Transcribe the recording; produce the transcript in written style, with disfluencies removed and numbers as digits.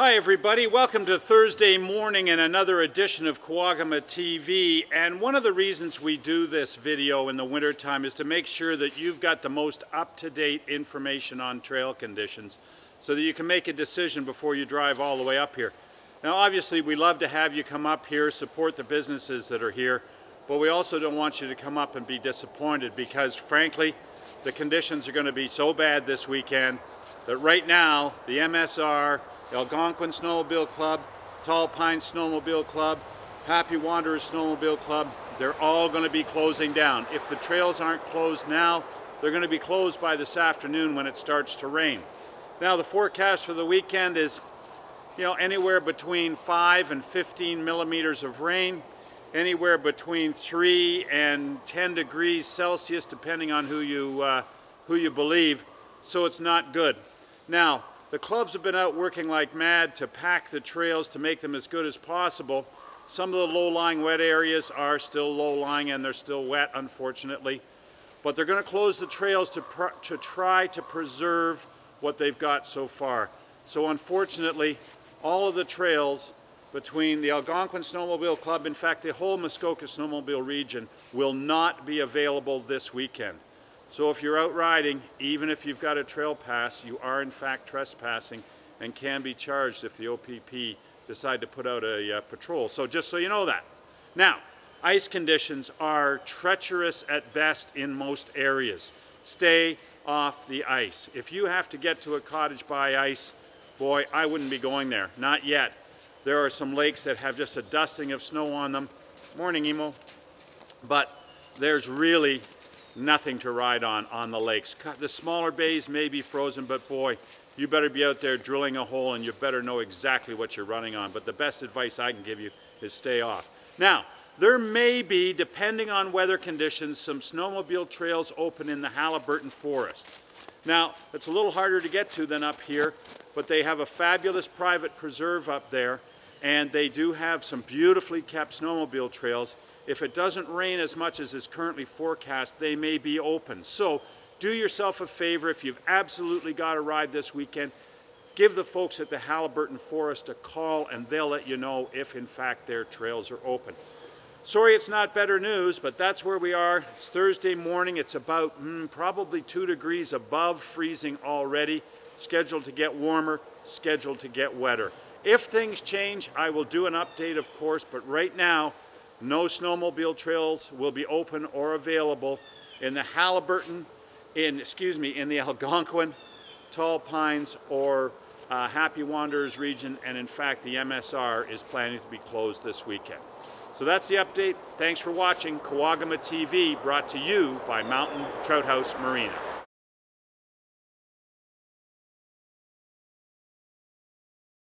Hi everybody, welcome to Thursday morning and another edition of Kawagama TV. And one of the reasons we do this video in the wintertime is to make sure that you've got the most up-to-date information on trail conditions so that you can make a decision before you drive all the way up here. Now obviously we love to have you come up here, support the businesses that are here, but we also don't want you to come up and be disappointed because frankly the conditions are going to be so bad this weekend that right now the MSR, Algonquin Snowmobile Club, Tall Pines Snowmobile Club, Happy Wanderers Snowmobile Club, they're all going to be closing down. If the trails aren't closed now, they're going to be closed by this afternoon when it starts to rain. Now the forecast for the weekend is, anywhere between 5 and 15 millimeters of rain, anywhere between 3 and 10 degrees Celsius, depending on who you believe. So it's not good. Now, the clubs have been out working like mad to pack the trails to make them as good as possible. Some of the low-lying wet areas are still low-lying and they're still wet, unfortunately. But they're going to close the trails to try to preserve what they've got so far. So unfortunately, all of the trails between the Algonquin Snowmobile Club, in fact the whole Muskoka Snowmobile region, will not be available this weekend. So if you're out riding, even if you've got a trail pass, you are in fact trespassing and can be charged if the OPP decide to put out a patrol. So just so you know that. Now, ice conditions are treacherous at best in most areas. Stay off the ice. If you have to get to a cottage by ice, boy, I wouldn't be going there. Not yet. There are some lakes that have just a dusting of snow on them. Morning, Emo. But there's really nothing to ride on the lakes. The smaller bays may be frozen, but boy, you better be out there drilling a hole and you better know exactly what you're running on. But the best advice I can give you is stay off. Now, there may be, depending on weather conditions, some snowmobile trails open in the Halliburton Forest. Now, it's a little harder to get to than up here, but they have a fabulous private preserve up there, and they do have some beautifully kept snowmobile trails. If it doesn't rain as much as is currently forecast, they may be open. So do yourself a favor, if you've absolutely got to ride this weekend, give the folks at the Halliburton Forest a call and they'll let you know if in fact their trails are open. Sorry it's not better news, but that's where we are. It's Thursday morning. It's about probably 2 degrees above freezing already. Scheduled to get warmer, scheduled to get wetter. If things change, I will do an update, of course, but right now, no snowmobile trails will be open or available in the Halliburton, in the Algonquin, Tall Pines, or Happy Wanderers region, and in fact the MSR is planning to be closed this weekend. So that's the update. Thanks for watching Kawagama TV, brought to you by Mountain Trout House Marina.